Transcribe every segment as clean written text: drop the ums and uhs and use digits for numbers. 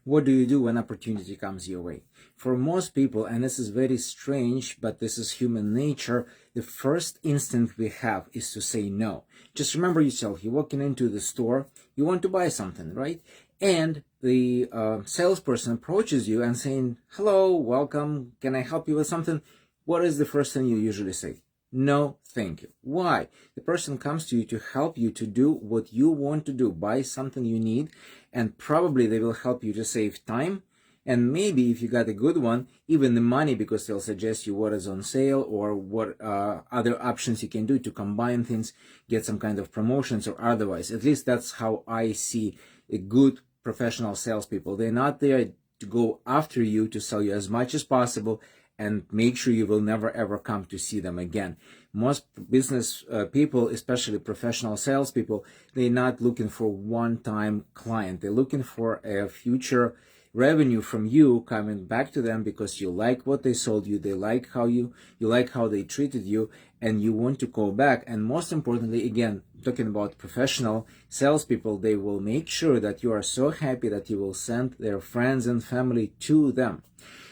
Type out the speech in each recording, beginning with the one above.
What do you do when opportunity comes your way? For most people, and this is very strange, but this is human nature, the first instinct we have is to say no. Just remember yourself, you're walking into the store, you want to buy something, right? And the salesperson approaches you and saying, hello, welcome, can I help you with something? What is the first thing you usually say? No, thank you. Why? The person comes to you to help you to do what you want to do, buy something you need, and probably they will help you to save time, and maybe if you got a good one, even the money, because they'll suggest you what is on sale or what other options you can do to combine things, get some kind of promotions or otherwise. At least that's how I see a good professional salespeople. They're not there to go after you to sell you as much as possible and make sure you will never ever come to see them again. Most business people, especially professional salespeople, they're not looking for one-time client. They're looking for a future revenue from you coming back to them because you like what they sold you, they like how you like how they treated you, and you want to go back. And most importantly, again, talking about professional salespeople, they will make sure that you are so happy that you will send their friends and family to them.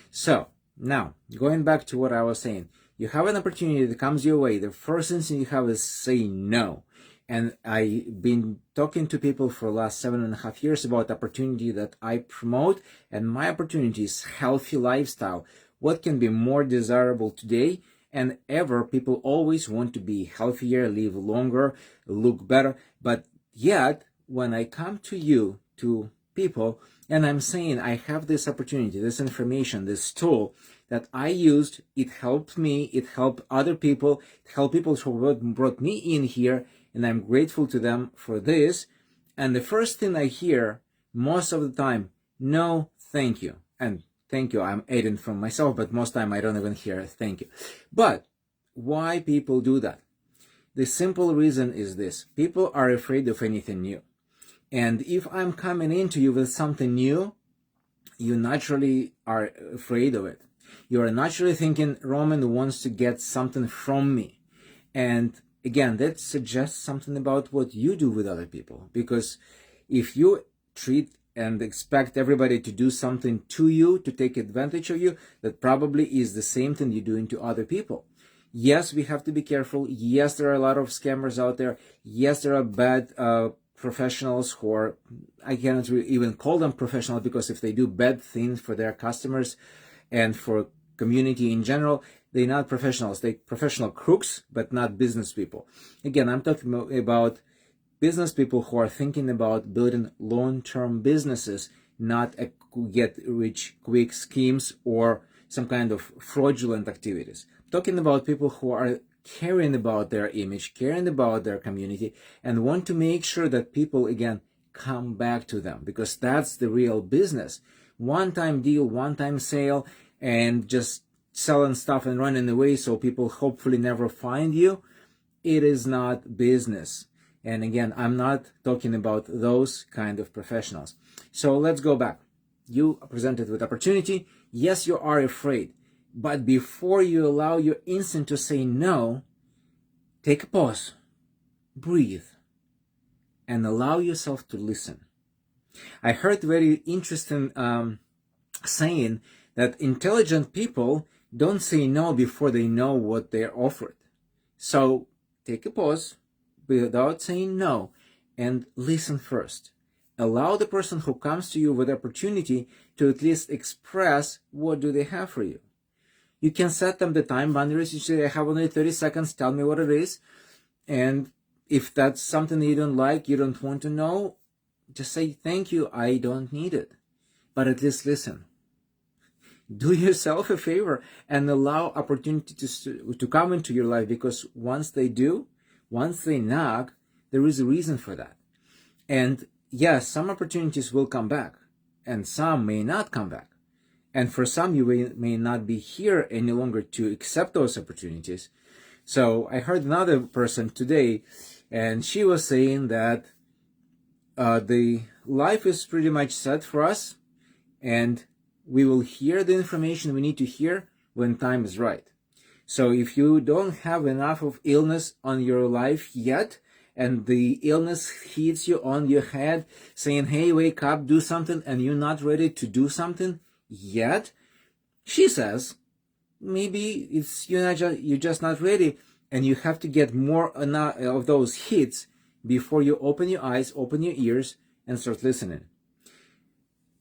So now, going back to what I was saying, you have an opportunity that comes your way. The first instinct you have is say no. And I've been talking to people for the last 7.5 years about opportunity that I promote. And my opportunity is healthy lifestyle. What can be more desirable today and ever? People always want to be healthier, live longer, look better. But yet, when I come to you, to people, and I'm saying I have this opportunity, this information, this tool that I used, it helped me, it helped other people, it helped people who brought me in here, and I'm grateful to them for this. And the first thing I hear most of the time, no, thank you. And thank you, I'm adding from myself, but most time I don't even hear thank you. But why people do that? The simple reason is this: people are afraid of anything new. And if I'm coming into you with something new, you naturally are afraid of it. You are naturally thinking, Roman wants to get something from me. And again, that suggests something about what you do with other people. Because if you treat and expect everybody to do something to you, to take advantage of you, that probably is the same thing you're doing to other people. Yes, we have to be careful. Yes, there are a lot of scammers out there. Yes, there are bad professionals who are, I cannot even call them professional, because if they do bad things for their customers and for community in general, they're not professionals. They're professional crooks, but not business people. Again, I'm talking about business people who are thinking about building long-term businesses, not a get-rich-quick schemes or some kind of fraudulent activities. Talking about people who are caring about their image, caring about their community, and want to make sure that people, again, come back to them, because that's the real business. One-time deal, one-time sale, and just selling stuff and running away so people hopefully never find you. It is not business. And again, I'm not talking about those kind of professionals. So let's go back. You are presented with opportunity. Yes, you are afraid. But before you allow your instinct to say no, take a pause, breathe, and allow yourself to listen. I heard very interesting saying that intelligent people don't say no before they know what they're offered. So take a pause without saying no and listen first. Allow the person who comes to you with opportunity to at least express what do they have for you. You can set them the time boundaries. You say, I have only 30 seconds, tell me what it is. And if that's something you don't like, you don't want to know, just say, thank you, I don't need it. But at least listen. Do yourself a favor and allow opportunity to come into your life, because once they do, once they knock, there is a reason for that. And yes, some opportunities will come back and some may not come back. And for some, you may not be here any longer to accept those opportunities. So I heard another person today, and she was saying that the life is pretty much set for us, and we will hear the information we need to hear when time is right. So if you don't have enough of illness on your life yet, and the illness hits you on your head saying, hey, wake up, do something, and you're not ready to do something yet, she says, maybe you're just not ready, and you have to get more of those hits before you open your eyes, open your ears, and start listening.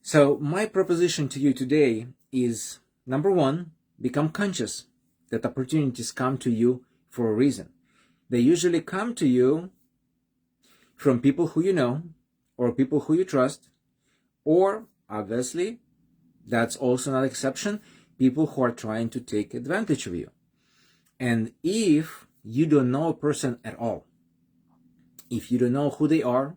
So my proposition to you today is, number one, become conscious that opportunities come to you for a reason. They usually come to you from people who you know, or people who you trust, or obviously, that's also not an exception, people who are trying to take advantage of you. And if you don't know a person at all, if you don't know who they are,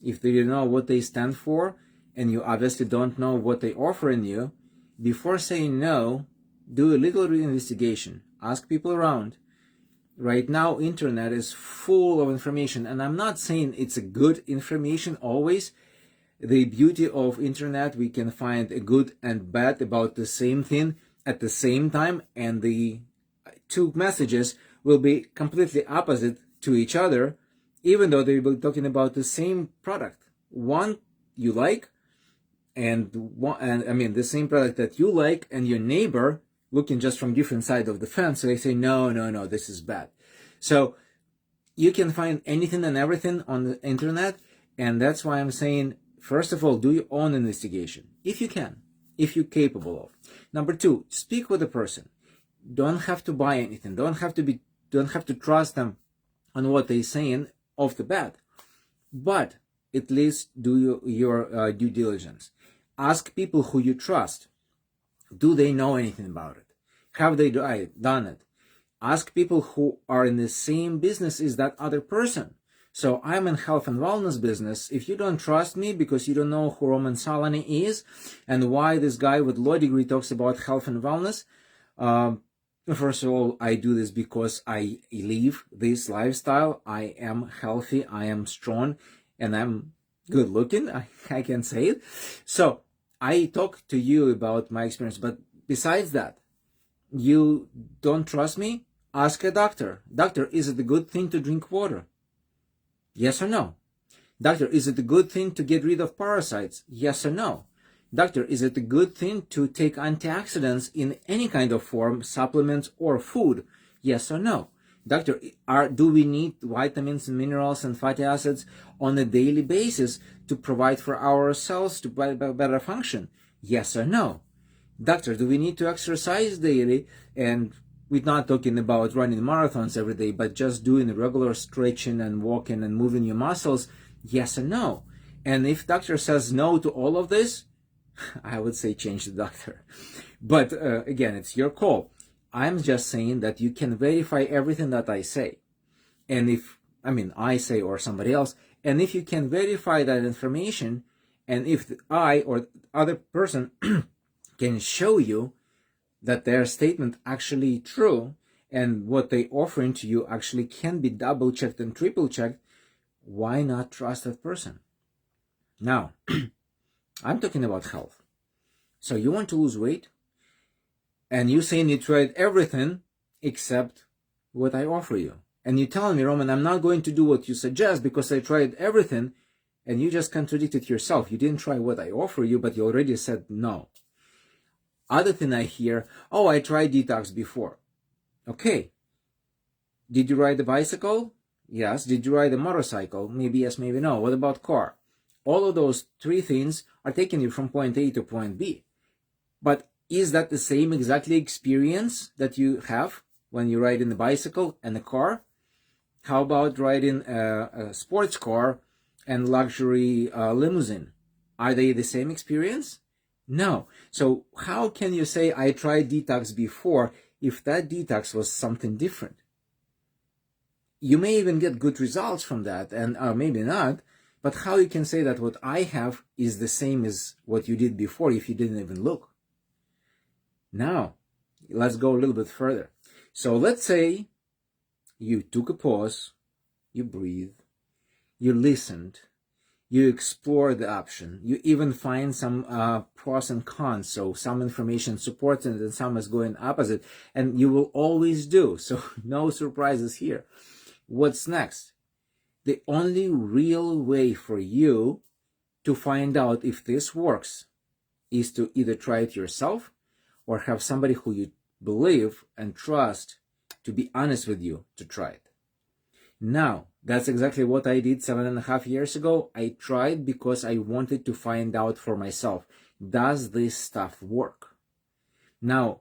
if you don't know what they stand for, and you obviously don't know what they offer in you, before saying no, do a little investigation. Ask people around. Right now, internet is full of information, and I'm not saying it's a good information always. The beauty of internet, we can find a good and bad about the same thing at the same time, and the two messages will be completely opposite to each other, even though they will be talking about the same product. One you like, and the same product that you like, and your neighbor looking just from different side of the fence, so they say, no, this is bad. So you can find anything and everything on the internet, and that's why I'm saying, first of all, do your own investigation, if you can, if you're capable of. Number two, speak with a person. Don't have to buy anything. Don't have to trust them on what they're saying off the bat, but at least do your due diligence. Ask people who you trust. Do they know anything about it? Have they done it? Ask people who are in the same business as that other person. So I'm in health and wellness business. If you don't trust me because you don't know who Roman Salani is and why this guy with law degree talks about health and wellness, first of all, I do this because I live this lifestyle. I am healthy, I am strong, and I'm good looking. I can say it. So I talk to you about my experience, but besides that, you don't trust me? Ask a doctor. Doctor, is it a good thing to drink water? Yes or no? Doctor, is it a good thing to get rid of parasites? Yes or no? Doctor, is it a good thing to take antioxidants in any kind of form, supplements or food? Yes or no? Doctor, do we need vitamins and minerals and fatty acids on a daily basis to provide for our cells to better function? Yes or no? Doctor, do we need to exercise daily? And we're not talking about running marathons every day, but just doing regular stretching and walking and moving your muscles. Yes or no? And if doctor says no to all of this, I would say change the doctor. But again, it's your call. I'm just saying that you can verify everything that I say. And I say or somebody else, and if you can verify that information, and if I or the other person can show you that their statement actually true, and what they offering to you actually can be double checked and triple checked, why not trust that person? Now, I'm talking about health. So you want to lose weight, and you saying you tried everything except what I offer you. And you telling me, Roman, I'm not going to do what you suggest because I tried everything, and you just contradicted yourself. You didn't try what I offer you, but you already said no. Other thing I hear, oh, I tried detox before. Okay. Did you ride a bicycle? Yes. Did you ride a motorcycle? Maybe yes, maybe no. What about car? All of those three things are taking you from point A to point B. But is that the same exactly experience that you have when you ride in a bicycle and a car? How about riding a sports car and luxury limousine? Are they the same experience? No. So how can you say I tried detox before if that detox was something different? You may even get good results from that, and maybe not, but how you can say that what I have is the same as what you did before if you didn't even look? Now, let's go a little bit further. So let's say you took a pause, you breathed, you listened, you explore the option, you even find some pros and cons, so some information supports it and some is going opposite, and you will always do, so no surprises here. What's next? The only real way for you to find out if this works is to either try it yourself or have somebody who you believe and trust to be honest with you to try it. Now, that's exactly what I did 7.5 years ago. I tried because I wanted to find out for myself, does this stuff work? Now,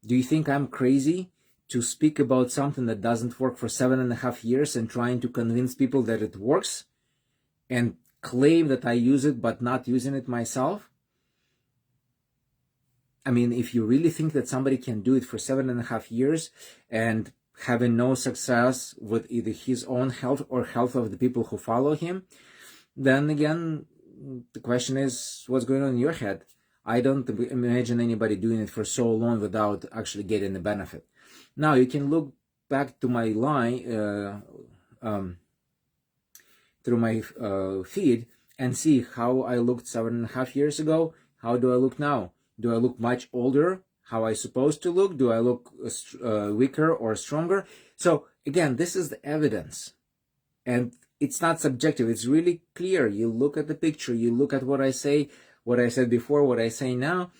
do you think I'm crazy to speak about something that doesn't work for 7.5 years and trying to convince people that it works and claim that I use it but not using it myself? I mean, if you really think that somebody can do it for 7.5 years and having no success with either his own health or health of the people who follow him, then again, the question is, what's going on in your head? I don't imagine anybody doing it for so long without actually getting the benefit. Now, you can look back to my line, through my feed and see how I looked 7.5 years ago. How do I look now? Do I look much older? How I supposed to look? Do I look weaker or stronger? So again, this is the evidence, and it's not subjective. It's really clear. You look at the picture, you look at what I say, what I said before, what I say now,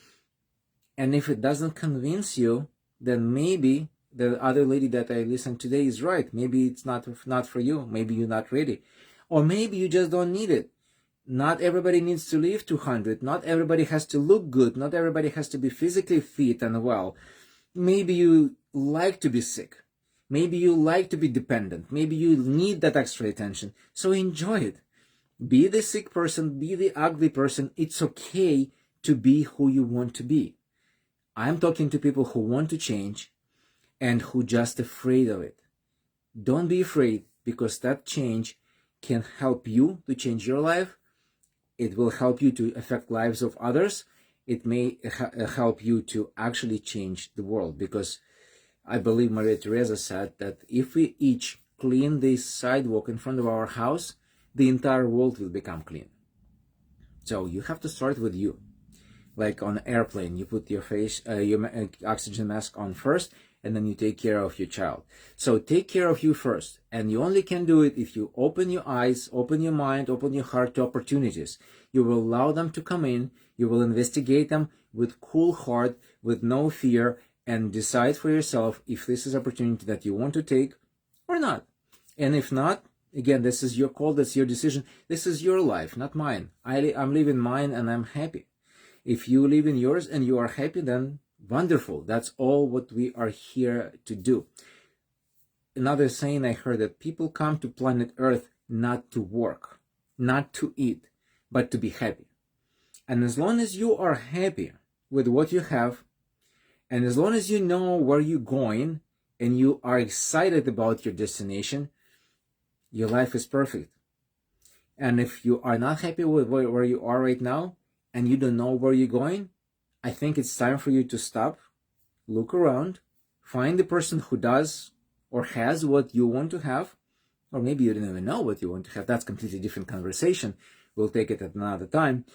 and if it doesn't convince you, then maybe the other lady that I listened today is right. Maybe it's not for you. Maybe you're not ready, or maybe you just don't need it. Not everybody needs to live 200. Not everybody has to look good. Not everybody has to be physically fit and well. Maybe you like to be sick. Maybe you like to be dependent. Maybe you need that extra attention. So enjoy it. Be the sick person. Be the ugly person. It's okay to be who you want to be. I'm talking to people who want to change and who just afraid of it. Don't be afraid, because that change can help you to change your life. It will help you to affect lives of others. It may help you to actually change the world, because I believe Maria Theresa said that if we each clean this sidewalk in front of our house, the entire world will become clean. So you have to start with you. Like on an airplane, you put your oxygen mask on first, and then you take care of your child. So take care of you first. And you only can do it if you open your eyes, open your mind, open your heart to opportunities. You will allow them to come in. You will investigate them with cool heart, with no fear, and decide for yourself if this is an opportunity that you want to take or not. And if not, again, this is your call, that's your decision. This is your life, not mine. I'm living mine and I'm happy. If you live in yours and you are happy, then wonderful. That's all what we are here to do. Another saying I heard, that people come to planet Earth not to work, not to eat, but to be happy. And as long as you are happy with what you have, and as long as you know where you're going and you are excited about your destination, your life is perfect. And if you are not happy with where you are right now and you don't know where you're going, I think it's time for you to stop, look around, find the person who does or has what you want to have, or maybe you don't even know what you want to have. That's a completely different conversation. We'll take it at another time.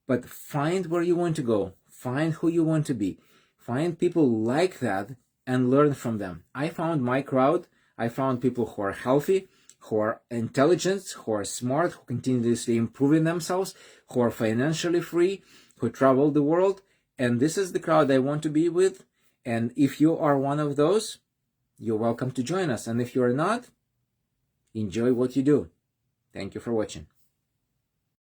But find where you want to go. Find who you want to be. Find people like that and learn from them. I found my crowd. I found people who are healthy, who are intelligent, who are smart, who continuously improving themselves, who are financially free, who travel the world. And this is the crowd I want to be with. And if you are one of those, you're welcome to join us. And if you're not, enjoy what you do. Thank you for watching.